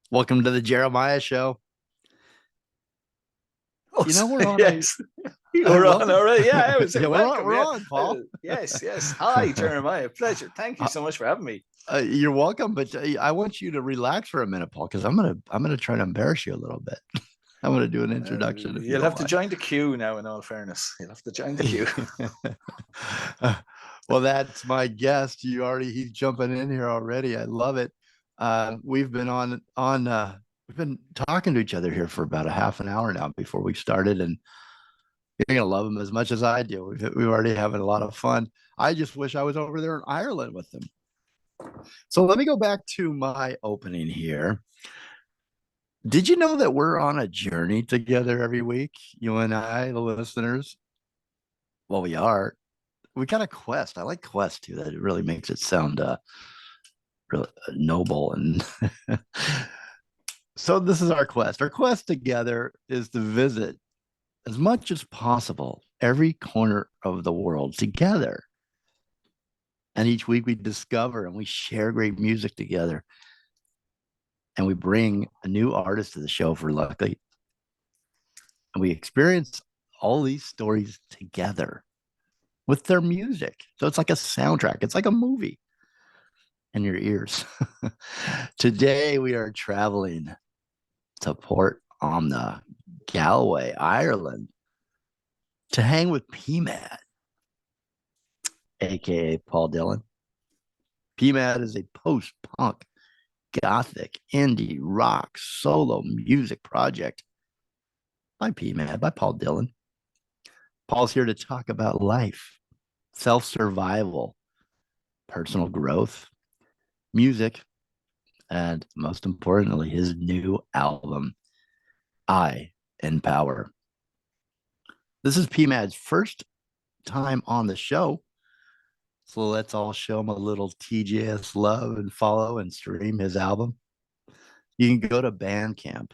Welcome to the Jeremiah Show. Oh, You know we're on a yes, you were on welcome. already. Yeah, I was Yeah, saying we're on. welcome. We're Yeah, on, Paul. yes, yes. Hi, Jeremiah. Pleasure. Thank you Uh, so much for having me. you're welcome, but I want you to relax for a minute, Paul, because I'm gonna try to embarrass you a little bit. I'm gonna do an introduction if you You'll don't have to mind. join the queue now. In all fairness, you'll have to join the queue. Well, that's my guest. He's jumping in here already. I love it. We've been we've been talking to each other here for about a half an hour now before we started, and you're gonna love him as much as I do. We've already having a lot of fun. I just wish I was over there in Ireland with him. So let me go back to my opening here. Did you know that we're on a journey together every week? You and I, the listeners. Well, we are. We got a quest. I like quest too. That it really makes it sound really noble. And so this is our quest. Our quest together is to visit as much as possible every corner of the world together. And each week we discover and we share great music together. And we bring a new artist to the show for lucky. And we experience all these stories together with their music. So it's like a soundtrack, it's like a movie in your ears. Today we are traveling to Portumna, Galway, Ireland, to hang with pMad, aka Paul Dillon. pMad is a post punk, Gothic indie rock solo music project by pMad, by Paul Dillon. Paul's here to talk about life, self survival, personal growth, music, and most importantly, his new album, I Empower. This is pMad's first time on the show. So let's all show him a little TJS love and follow and stream his album. You can go to Bandcamp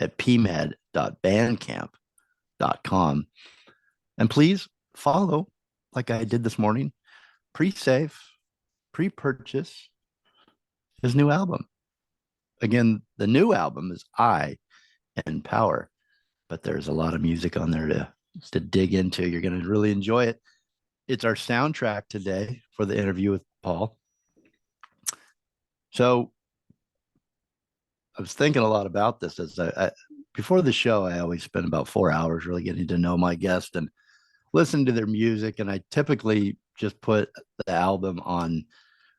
at pmad.bandcamp.com. And please follow, like I did this morning, pre-save, pre-purchase his new album. Again, the new album is I Empower, but there's a lot of music on there to dig into. You're going to really enjoy it. It's our soundtrack today for the interview with Paul. So I was thinking a lot about this as before the show. I always spend about 4 hours really getting to know my guest and listen to their music. And I typically just put the album on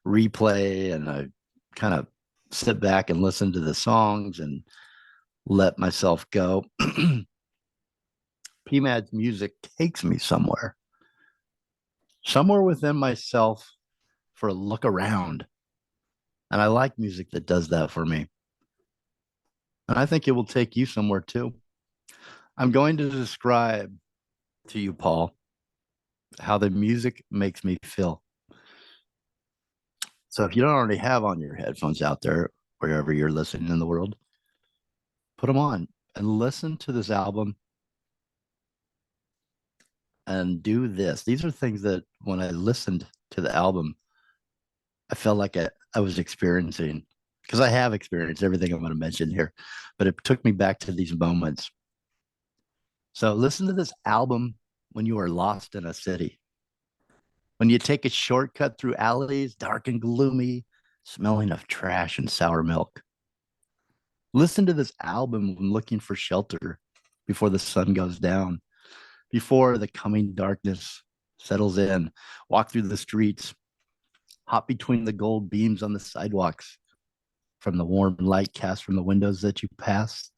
replay and I kind of sit back and listen to the songs and let myself go. pMad's music takes me somewhere within myself for a look around. And I like music that does that for me. And I think it will take you somewhere too. I'm going to describe to you, Paul, how the music makes me feel. So if you don't already have on your headphones out there, wherever you're listening in the world, put them on and listen to this album and do this. These are things that when I listened to the album, I felt like I was experiencing because I have experienced everything I'm going to mention here, but it took me back to these moments. So listen to this album when you are lost in a city, when you take a shortcut through alleys dark and gloomy, smelling of trash and sour milk. Listen to this album when looking for shelter before the sun goes down, before the coming darkness settles in. Walk through the streets, hop between the gold beams on the sidewalks, from the warm light cast from the windows that you pass,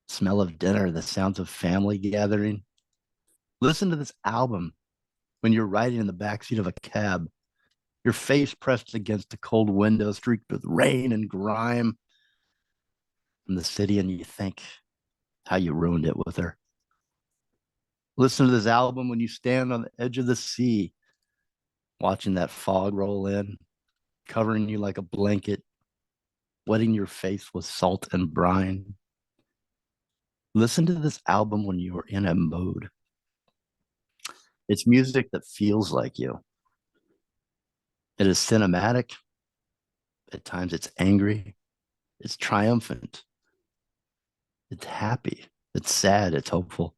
smell of dinner, the sounds of family gathering. Listen to this album when you're riding in the backseat of a cab, your face pressed against the cold window streaked with rain and grime from the city, and you think how you ruined it with her. Listen to this album when you stand on the edge of the sea, watching that fog roll in, covering you like a blanket, wetting your face with salt and brine. Listen to this album when you are in a mood. It's music that feels like you. It is cinematic. At times it's angry. It's triumphant. It's happy. It's sad. It's hopeful.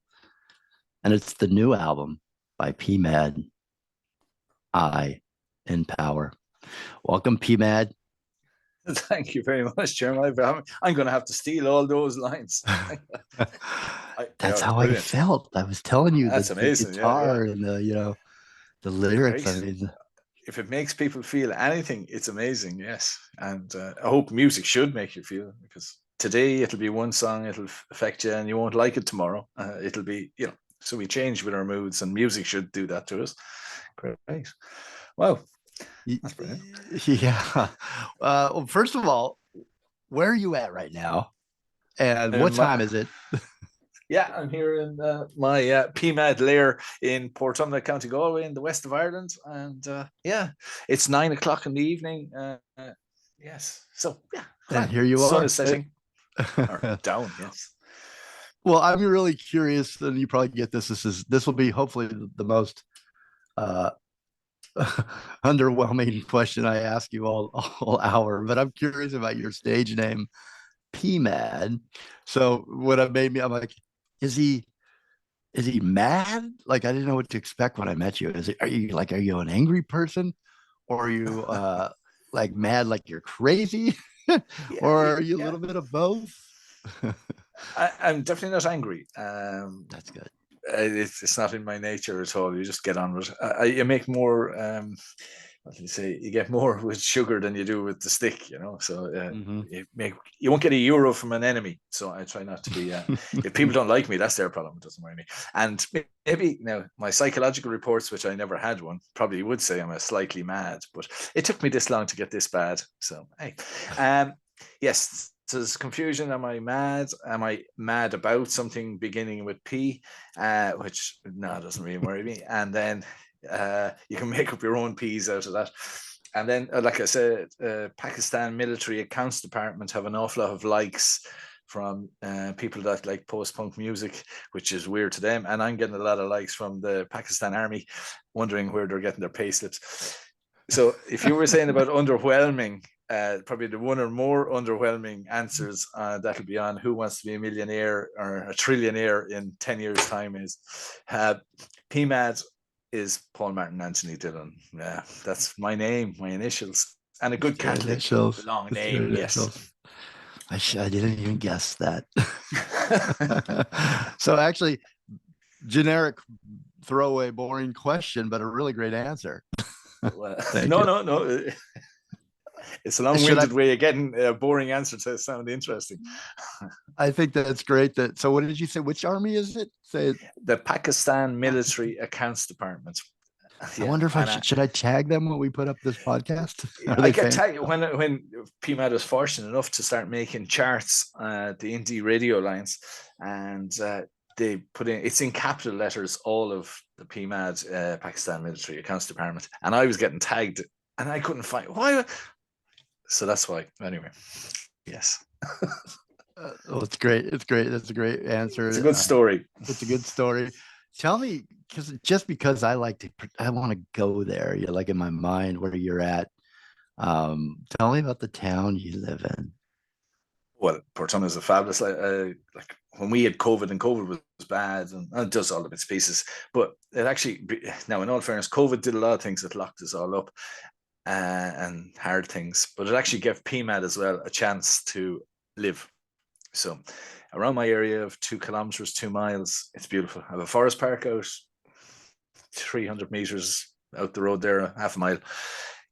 And it's the new album by pMad, I in Power. Welcome, pMad. Thank you very much, Jeremy. I'm going to have to steal all those lines. That's how I brilliant. felt. I was telling you That's that the amazing. guitar Yeah. and the lyrics. I Great. mean, If it makes people feel anything, it's amazing. Yes. And I hope music should make you feel, because today it'll be one song, it'll affect you and you won't like it tomorrow. It'll be, so we change with our moods, and music should do that to us. Great. Wow. That's brilliant. yeah. Well, first of all, where are you at right now? And what time is it? Yeah, I'm here in my pMad lair in Portumna, County Galway, in the west of Ireland, and it's 9 o'clock in the evening. Yes, so yeah, And here you sun are. is setting or down. Yes. Well, I'm really curious, and you probably get this. This will be hopefully the most uh, underwhelming question I ask you all hour. But I'm curious about your stage name, pMad. So what I made me, I'm like, is he mad? Like I didn't know what to expect when I met you. Are you an angry person, or are you like mad like you're crazy, or are you a little bit of both? I'm definitely not angry. That's good. It's not in my nature at all. You just get on with it. You make more. What do you say? You get more with sugar than you do with the stick. So you won't get a euro from an enemy. So I try not to be. If people don't like me, that's their problem. It doesn't worry me. And maybe now my psychological reports, which I never had one, probably would say I'm a slightly mad. But it took me this long to get this bad. So hey, yes. So there's confusion. Am I mad? Am I mad about something beginning with P? Which doesn't really worry me. And then you can make up your own P's out of that. And then, like I said, Pakistan Military Accounts Department have an awful lot of likes from people that like post-punk music, which is weird to them. And I'm getting a lot of likes from the Pakistan Army, wondering where they're getting their pay slips. So if you were saying about underwhelming, probably the one or more underwhelming answers that'll be on Who Wants to Be a Millionaire or a Trillionaire in 10 years' time is pMad is Paul Martin Anthony Dillon. Yeah, that's my name, my initials, and a good Catholic long name. Yes. I didn't even guess that. So actually, generic, throwaway, boring question, but a really great answer. Well, no. It's a long-winded way of getting a boring answer to sound interesting. I think that's great. So what did you say? Which army is it? Say it. The Pakistan Military Accounts Department. I wonder if should I tag them when we put up this podcast? I get tagged when pMad was fortunate enough to start making charts, the indie radio lines, and they put it's in capital letters, all of the pMad Pakistan Military Accounts Department, and I was getting tagged, and I couldn't find why. So that's why. Anyway, yes. It's great. It's great. That's a great answer. It's a good story. It's a good story. Tell me, because I want to go there. You're like in my mind where you're at. Tell me about the town you live in. Well, Portumna is a fabulous. Like when we had COVID, and COVID was bad, and it does all of its pieces. But it actually, now in all fairness, COVID did a lot of things that locked us all up. And hard things, but it actually gave pMad as well a chance to live. So around my area of 2 kilometers, 2 miles, it's beautiful. I have a forest park out 300 meters out the road there, half a mile.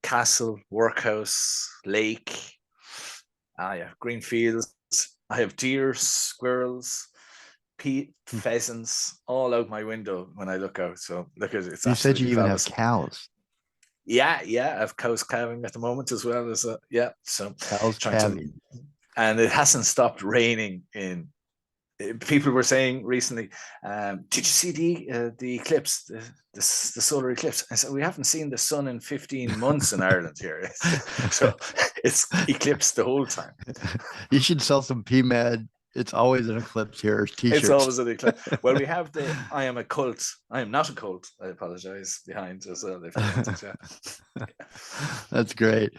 Castle, workhouse, lake. Green fields. I have deer, squirrels, pheasants all out my window when I look out. So look at it. It's you said you even fabulous. Have cows. Yeah, I have cows calving at the moment as well as so cows calving. And it hasn't stopped raining. People were saying recently, did you see the eclipse, the solar eclipse? I said, we haven't seen the sun in 15 months in Ireland here. So it's eclipsed the whole time. You should sell some pMad. It's always an eclipse here. T-shirts. It's always an eclipse. Well, we have the I am a cult. I am not a cult. I apologize behind as well. That's great.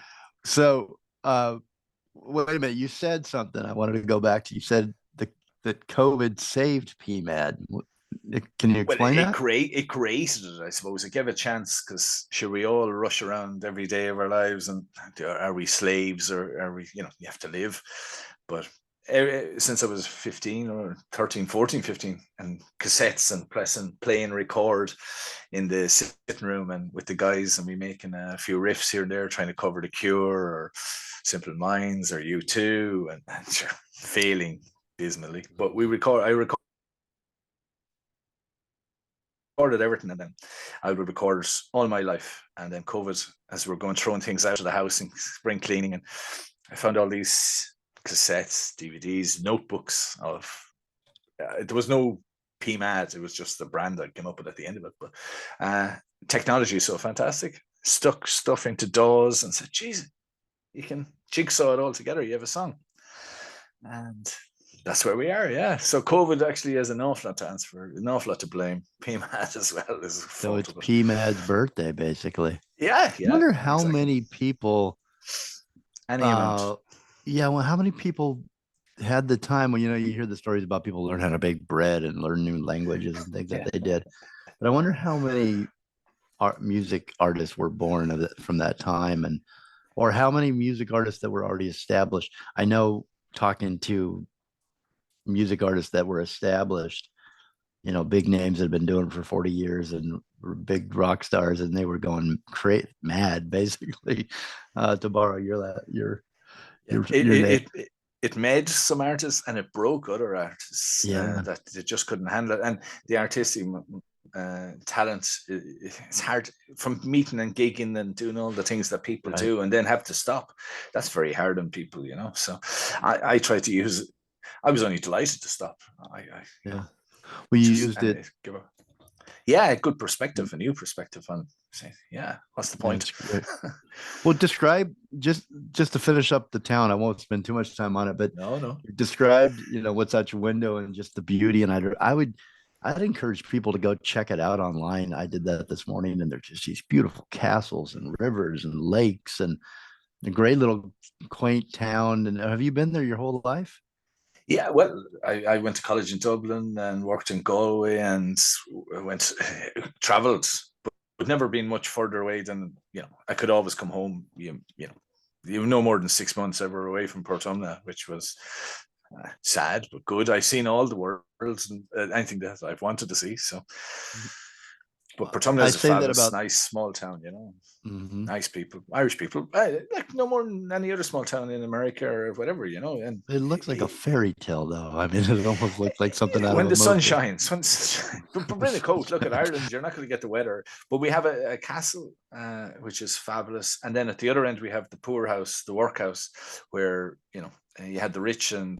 So wait a minute. You said something. I wanted to go back to. You said that COVID saved pMad. Can you Well, explain that? it created it, I suppose. It gave a chance because sure we all rush around every day of our lives, and are we slaves or are we? You know, you have to live. But since I was 15 or 13, 14, 15, and cassettes and pressing, play and record in the sitting room and with the guys, and we making a few riffs here and there, trying to cover The Cure or Simple Minds or U2, and sure, failing dismally. But I recorded everything, and then I would record all my life. And then COVID, as we're going throwing things out of the house and spring cleaning, and I found all these cassettes, DVDs, notebooks of. There was no pMad; it was just the brand that came up with at the end of it. But technology is so fantastic. Stuck stuff into DAWs and said, "Geez, you can jigsaw it all together. You have a song," and that's where we are. Yeah. So COVID actually has an awful lot to answer, an awful lot to blame. pMad as well is So fault it's of it. pMad's birthday, basically. Yeah, I yeah, wonder yeah, how exactly. many people, Any amount. uh, yeah, well, how many people had the time when, you hear the stories about people learn how to bake bread and learn new languages and things that Yeah. they did. But I wonder how many music artists were born from that time, and or how many music artists that were already established. I know, talking to music artists that were established, big names that had been doing it for 40 years and were big rock stars, and they were going mad, basically, to borrow Yeah. your name. It made some artists and it broke other artists Yeah, that they just couldn't handle it. And the artistic talent, it's hard from meeting and gigging and doing all the things that people right. do and then have to stop. That's very hard on people, you know. So I try to use. I was only delighted to stop. Yeah. Well, you Just used and it. it give a yeah, a good perspective, a new perspective on saying, yeah, what's the point? That's great. Well, describe, just to finish up the town. I won't spend too much time on it, but No, no. you described, what's out your window and just the beauty. And I'd encourage people to go check it out online. I did that this morning, and there's just these beautiful castles and rivers and lakes and a great little quaint town. And have you been there your whole life? Yeah, well, I went to college in Dublin and worked in Galway and went traveled, but never been much further away than I could always come home. You no more than 6 months ever away from Portumna, which was sad but good. I've seen all the worlds and anything that I've wanted to see. So, but Portumna I is a say that fabulous, about. nice small town. Mhm. Nice people, Irish people, like no more than any other small town in America or whatever, And It looks like a fairy tale, though. I mean, it almost looks like something out of when a the sun movie. shines, but bring a coat. Look at Ireland; you're not going to get the weather. But we have a castle, which is fabulous, and then at the other end we have the poor house, the workhouse, where you had the rich and.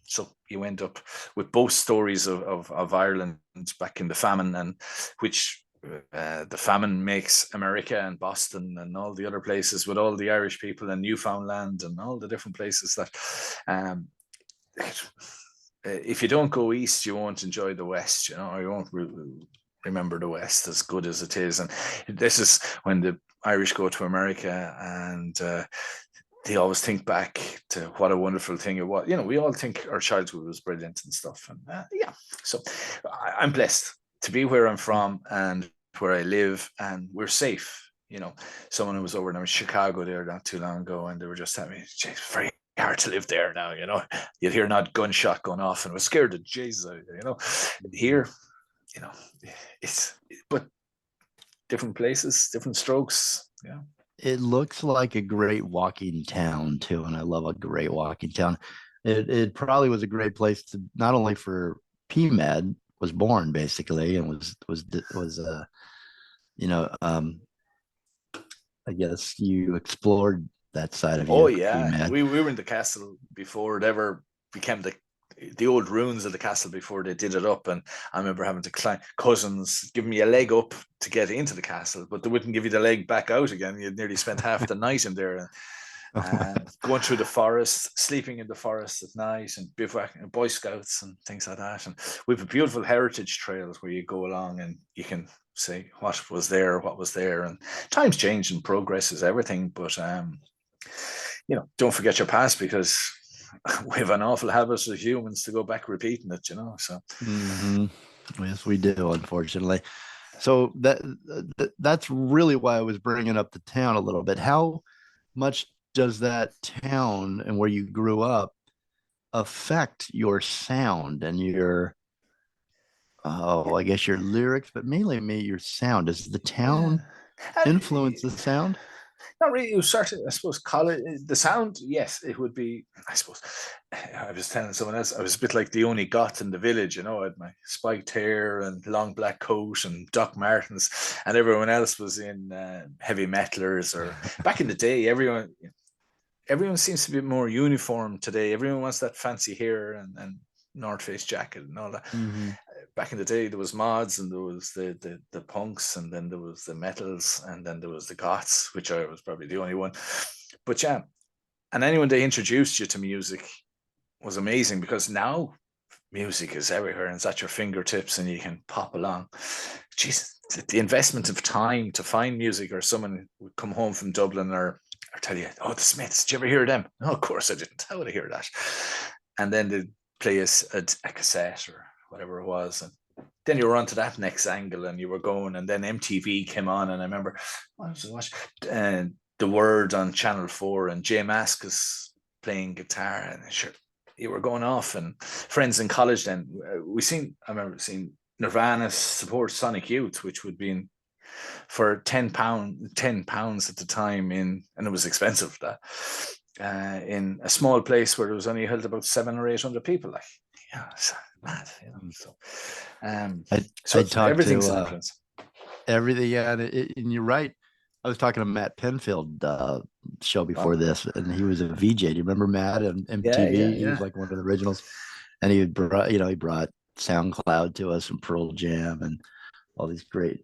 So you end up with both stories of Ireland back in the famine, and which the famine makes America and Boston and all the other places with all the Irish people and Newfoundland and all the different places that if you don't go east, you won't enjoy the west. You won't remember the west as good as it is. And this is when the Irish go to America and they always think back to what a wonderful thing it was. We all think our childhood was brilliant and stuff. And yeah, so I'm blessed to be where I'm from and where I live, and we're safe. Someone who was over in Chicago there not too long ago, and they were just telling me, it's very hard to live there now. You'd hear not gunshot going off, and was scared of Jesus. Here, you know, it's but different places, different strokes. Yeah. It looks like a great walking town too, and I love a great walking town. It probably was a great place to not only for pMad was born, basically, and was you know I guess you explored that side of Oh you, yeah, pMad. we were in the castle before it ever became the old ruins of the castle before they did it up, and I remember having to climb cousins giving me a leg up to get into the castle, but they wouldn't give you the leg back out again. You'd nearly spent half the night in there, and going through the forest, sleeping in the forest at night, and bivouacking, Boy Scouts and things like that. And we have a beautiful heritage trails where you go along and you can say what was there, and times change and progress is everything. But don't forget your past, because we have an awful habit as humans to go back repeating it. So hmm Yes, we do, unfortunately. So that's really why I was bringing up the town a little bit. How much does that town and where you grew up affect your sound and your, oh, I guess your lyrics, but mainly me, your sound? Does the yeah. town influence the sound? Not really. You started, I suppose, college. The sound, yes, it would be. I suppose I was telling someone else, I was a bit like the only goth in the village. I had my spiked hair and long black coat and Doc Martens, and everyone else was in heavy metalers. Or back in the day, everyone seems to be more uniform today. Everyone wants that fancy hair and North Face jacket and all that. Mm-hmm. Back in the day, there was mods, and there was the punks, and then there was the metals, and then there was the goths, which I was probably the only one. But yeah, and anyone they introduced you to music was amazing, because now music is everywhere and it's at your fingertips and you can pop along. Jesus, the investment of time to find music, or someone would come home from Dublin or tell you, oh, the Smiths, did you ever hear them? No, of course I didn't. How would I hear that? And then they'd play a cassette or whatever it was. And then you were on to that next angle and you were going, and then MTV came on. And I remember I was watching The Word on Channel 4, and Jay Mascis playing guitar, and sure, you were going off. And friends in college then, I remember seeing Nirvana support Sonic Youth, which would be for £10 at the time, and it was expensive, that in a small place where there was only held about 700 or 800 people. Like, yeah, it's mad. So I talked everything's an to influence. everything, yeah, and you're right. I was talking to Matt Penfield show before this, and he was a VJ. Do you remember Matt on Yeah, yeah, MTV? He was yeah. like one of the originals, and he brought SoundCloud to us and Pearl Jam and all these great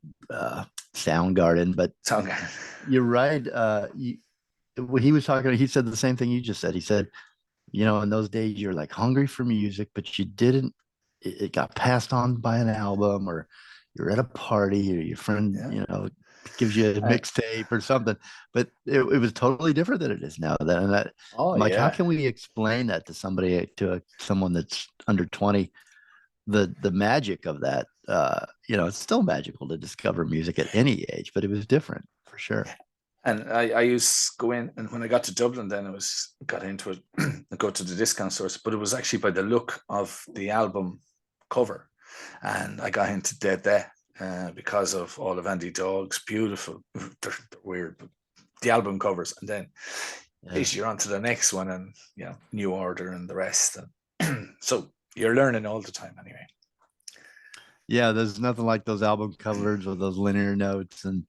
Soundgarden. But Song. you're right. When he was talking, he said the same thing you just said. He said, in those days you're like hungry for music, but you didn't. It got passed on by an album, or you're at a party, or your friend, Yeah. gives you a mixtape or something. But it was totally different than it is now. I'm like, how Yeah. can we explain that to someone that's under 20? The magic of that, it's still magical to discover music at any age, but it was different for sure. And I used to go in, and when I got to Dublin, then got into it, go to the discount stores, but it was actually by the look of the album cover. And I got into Dead There because of all of Andy Dogg's beautiful, they're weird, but the album covers. And then you're on to the next one, and New Order and the rest. And so you're learning all the time anyway. Yeah, there's nothing like those album covers with those linear notes. And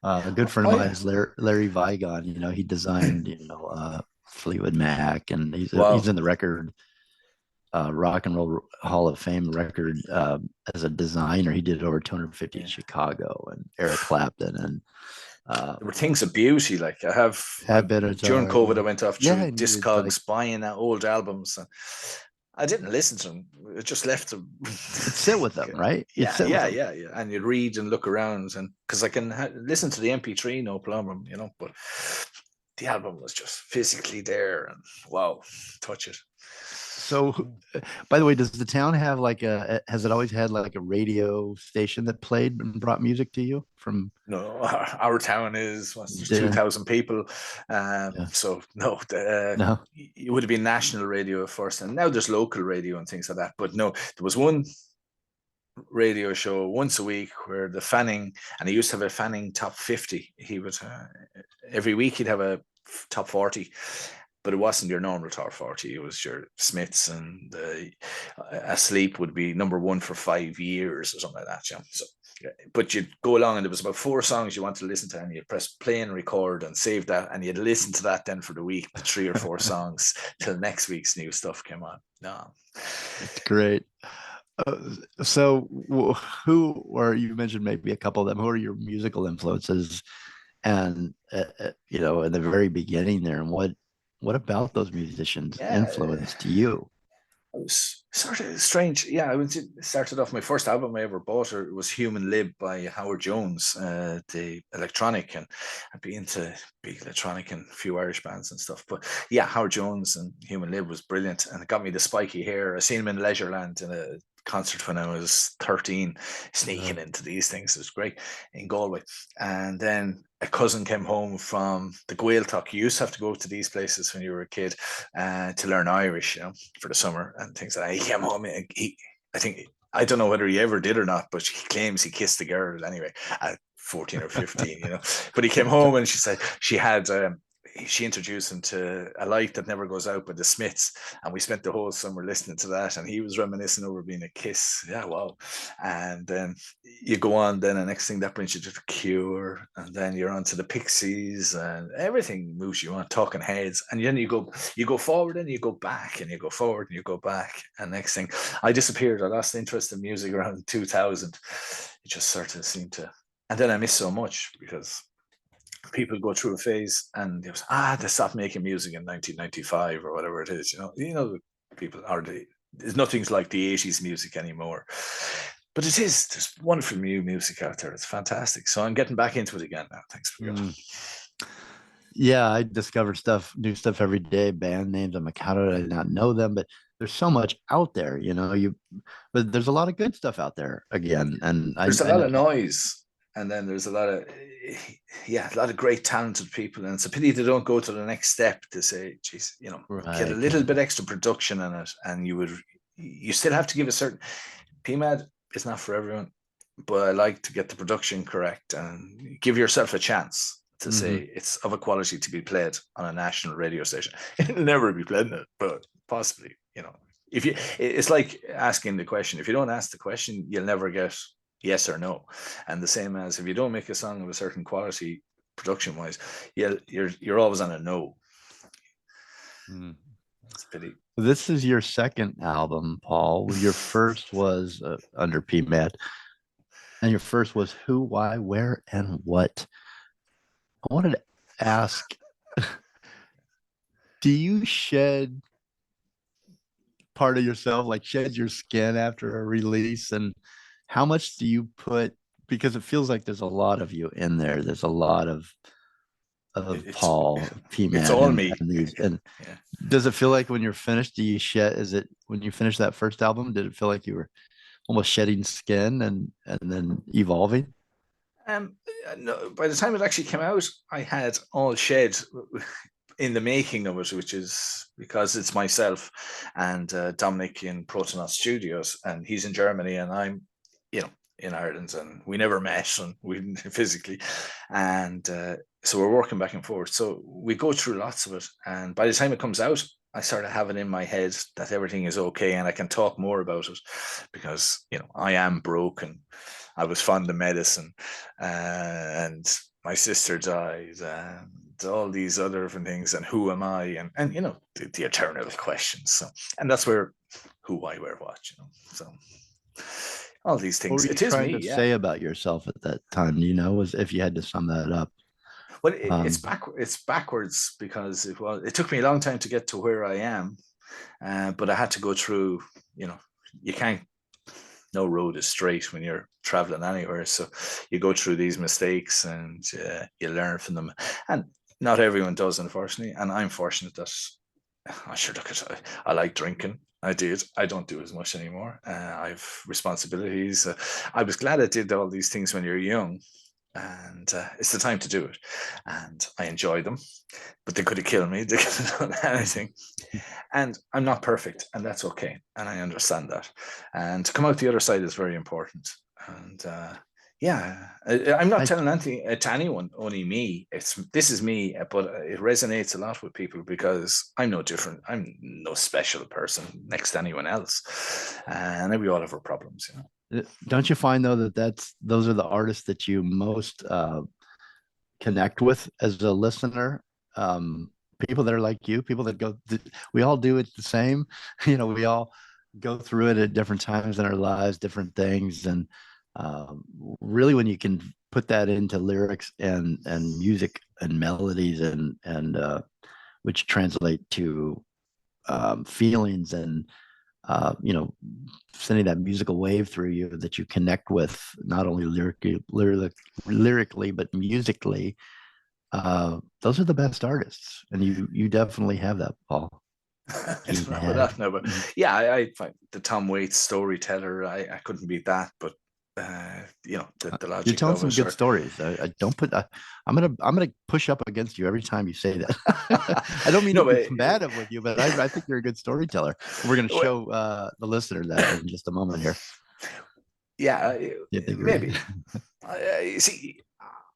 a good friend of mine Yeah. is Larry Vigon. He designed, Fleetwood Mac, and Wow. he's in the record Rock and Roll Hall of Fame record as a designer. He did over 250 in Chicago, and Eric Clapton, and there were things of beauty. Like during Benatar, COVID, I went off through and it's like Discogs buying old albums. And I didn't listen to them. I just left them. you'd sit with them, right? Yeah. And you'd read and look around, and because I can listen to the MP3, no problem, but the album was just physically there, and wow, touch it. So, by the way, does the town have has it always had like a radio station that played and brought music to you from? No, our town is 2,000 people. So no, No. it would have been national radio at first, and now there's local radio and things like that. But no, there was one radio show once a week where the Fanning, and he used to have a Fanning top 50. He would every week he'd have a top 40, but it wasn't your normal top 40. It was your Smiths, and Asleep would be number one for 5 years or something like that. So, but you'd go along, and there was about 4 songs you wanted to listen to, and you'd press play and record and save that, and you'd listen to that then for the week, the 3 or 4 songs till next week's new stuff came on. No, it's great. So who, or you mentioned maybe a couple of them, who are your musical influences? And in the very beginning there, and what about those musicians influenced you? Sort of strange. Yeah, started off my first album I ever bought. It was Human Lib by Howard Jones, the electronic, and I'd be into big electronic and a few Irish bands and stuff. But yeah, Howard Jones and Human Lib was brilliant, and it got me the spiky hair. I seen him in Leisureland in a concert when I was 13, sneaking into these things. It was great in Galway. And then a cousin came home from the Gaeltacht. You used to have to go to these places when you were a kid to learn Irish, for the summer and things like that. He came home and I think, I don't know whether he ever did or not, but he claims he kissed the girl anyway at 14 or 15, But he came home and she said she introduced him to A Light That Never Goes Out by the Smiths, and we spent the whole summer listening to that, and he was reminiscing over being a kiss. Yeah, wow. And then you go on, then the next thing that brings you to the Cure, and then you're on to the Pixies, and everything moves you on, Talking Heads, and then you go forward and you go back, and you go forward and you go back, and next thing I disappeared. I lost interest in music around 2000. It just sort of seemed to, and then I missed so much because people go through a phase and they stopped making music in 1995 or whatever it is. People are there's nothing's like the 80s music anymore. But there's wonderful new music out there. It's fantastic. So I'm getting back into it again now. Thanks for God. Yeah, I discover new stuff every day. Band names, I'm like, how did I not know them? But there's so much out there, but there's a lot of good stuff out there again. And there's a lot of noise. And then there's a lot of great talented people, and it's a pity they don't go to the next step to say, geez, get a little bit extra production in it, and you still have to give a certain. pMad is not for everyone, but I like to get the production correct and give yourself a chance to say it's of a quality to be played on a national radio station. It'll never be played in it, but possibly, it's like asking the question. If you don't ask the question, you'll never get yes or no. And the same as if you don't make a song of a certain quality production wise, you're always on a no. That's a pity. This is your second album, Paul. Your first was under pMad, and your first was Who, Why, Where, and What. I wanted to ask, do you shed part of yourself, like shed your skin after a release? And how much do you put, because it feels like there's a lot of you in there. There's a lot of Paul, pMad. It's all me. And does it feel like when you're finished, when you finish that first album, did it feel like you were almost shedding skin and then evolving? No, by the time it actually came out, I had all shed in the making of it, which is because it's myself and Dominic in Portumna Studios, and he's in Germany and I'm, in Ireland, and we never met and we physically, and so we're working back and forth. So we go through lots of it, and by the time it comes out, I sort of have it in my head that everything is okay, and I can talk more about it because I am broken. I was fond of medicine, and my sister died, and all these other different things, and who am I, and the eternal questions. So, and that's where who, why, where, what, so. All these things. What were you trying to say about yourself at that time? Was if you had to sum that up. Well, it's backwards because it took me a long time to get to where I am, but I had to go through. You can't. No road is straight when you're traveling anywhere, so you go through these mistakes and you learn from them. And not everyone does, unfortunately. And I'm fortunate that I sure look at it. I like drinking. I did. I don't do as much anymore. I've responsibilities. I was glad I did all these things when you're young, and it's the time to do it. And I enjoy them, but they could have killed me. They could have done anything. And I'm not perfect, and that's okay. And I understand that. And to come out the other side is very important. And I'm not telling anything to anyone, only me. This is me, but it resonates a lot with people because I'm no different. I'm no special person next to anyone else, and we all have our problems. Don't you find though those are the artists that you most connect with as a listener? People that are like you, people that we all do it the same. We all go through it at different times in our lives, different things, and really when you can put that into lyrics and music and melodies and which translate to feelings and you know, sending that musical wave through you that you connect with, not only lyrically, but musically. Those are the best artists, and you definitely have that, Paul. It's not that now, but yeah, I find the Tom Waits storyteller. I couldn't beat that, but you know, the You're logic telling of some it. good stories. I don't put. I'm gonna push up against you every time you say that. I don't mean No, to be but combative with you, but I think you're a good storyteller. We're gonna show the listener that in just a moment here. Yeah, maybe. See,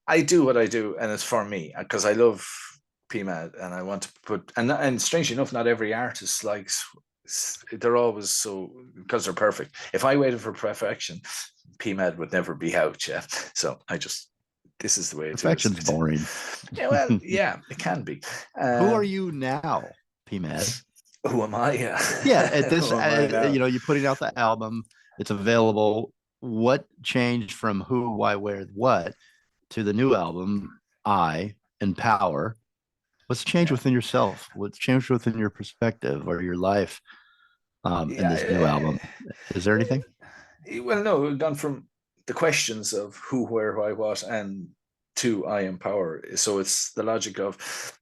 I do what I do, and it's for me because I love pMad, and I want to put and strangely enough, not every artist likes. They're always so because they're perfect. If I waited for perfection, pMad would never be out. Yeah, so this is the way it is. Perfection's boring. Yeah, well, yeah, it can be. Who are you now, pMad? Who am I? Yeah, at this, Who am I now? you know, you're putting out the album. It's available. What changed from who, why, where, what to the new album, I Empower? What's changed Yeah, within yourself? What's changed within your perspective or your life in this new album? Is there anything? Well, no, we've gone from the questions of who, where, why, what, and to I empower. So it's the logic of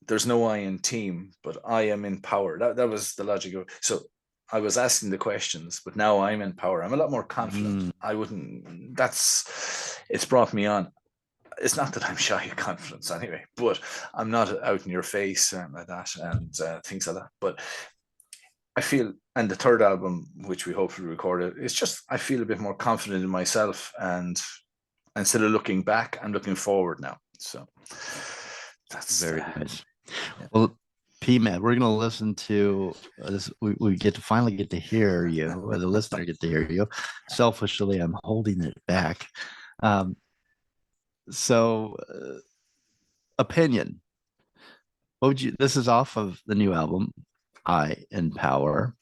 there's no I in team, but I am in power. That was the logic of. So I was asking the questions, but now I'm in power. I'm a lot more confident. I wouldn't. It's brought me on. It's not that I'm shy of confidence anyway, but I'm not out in your face and like that and things like that. But I feel, and the third album, which we hopefully recorded, it's just I feel a bit more confident in myself, and instead of looking back, I'm looking forward now. So that's very nice. Yeah. Well, pMad, we're gonna listen to this. We get to finally get to hear you, or the listener get to hear you. Selfishly, I'm holding it back. Um, so, opinion. What would you? This is off of the new album, I Empower.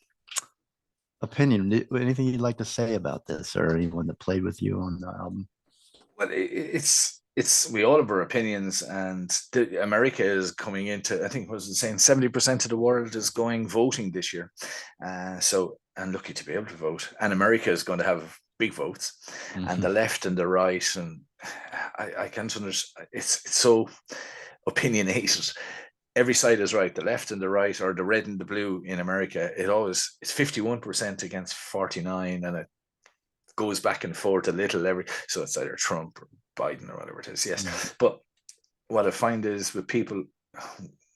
Opinion. Anything you'd like to say about this, or anyone that played with you on the album? Well, it's we all have our opinions, and America is coming into. I think was it saying 70% of the world is going voting this year. So I'm lucky to be able to vote, and America is going to have big votes, and the left and the right, and I can't understand. It's so opinionated. Every side is right. The left and the right, or the red and the blue in America, it's 51% against 49, and it goes back and forth a little so it's either Trump or Biden or whatever it is. Yes. But what I find is with people,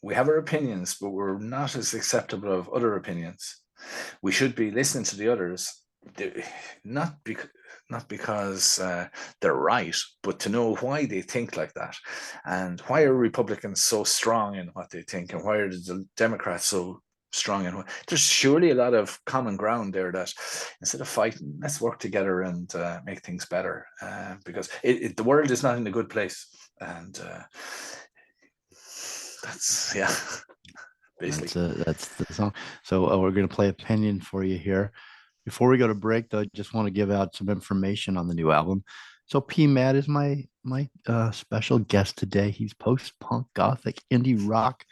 we have our opinions, but we're not as acceptable of other opinions. We should be listening to the others, not because they're right, but to know why they think like that, and why are Republicans so strong in what they think, and why are the Democrats so strong in what. There's surely a lot of common ground there that instead of fighting, let's work together and make things better, because the world is not in a good place, and that's basically. That's the song. So we're going to play Opinion for you here. Before we go to break, though, I just want to give out some information on the new album. So pMad is my special guest today. He's post-punk Gothic Indie Rock.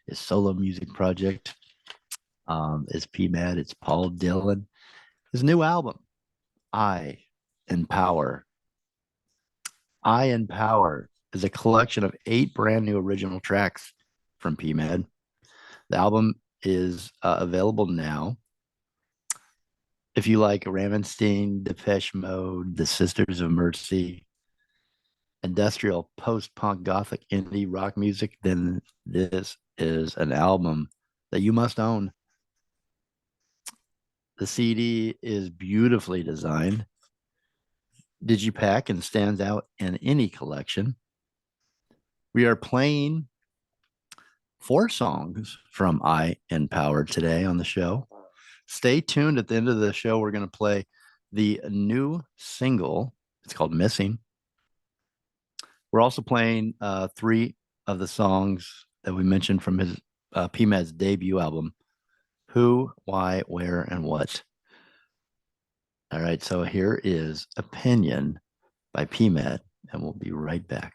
His solo music project is pMad. It's Paul Dillon. His new album, I Empower. I Empower is a collection of 8 brand new original tracks from pMad. The album is available now. If you like Rammstein, Depeche Mode, The Sisters of Mercy, industrial post-punk Gothic indie rock music, then this is an album that you must own. The CD is beautifully designed, digipack, and stands out in any collection. We are playing 4 songs from I Empower today on the show. Stay tuned. At the end of the show, we're going to play the new single. It's called Missing. We're also playing 3 of the songs that we mentioned from his pMad's debut album, Who, Why, Where, and What. All right, so here is Opinion by pMad, and we'll be right back.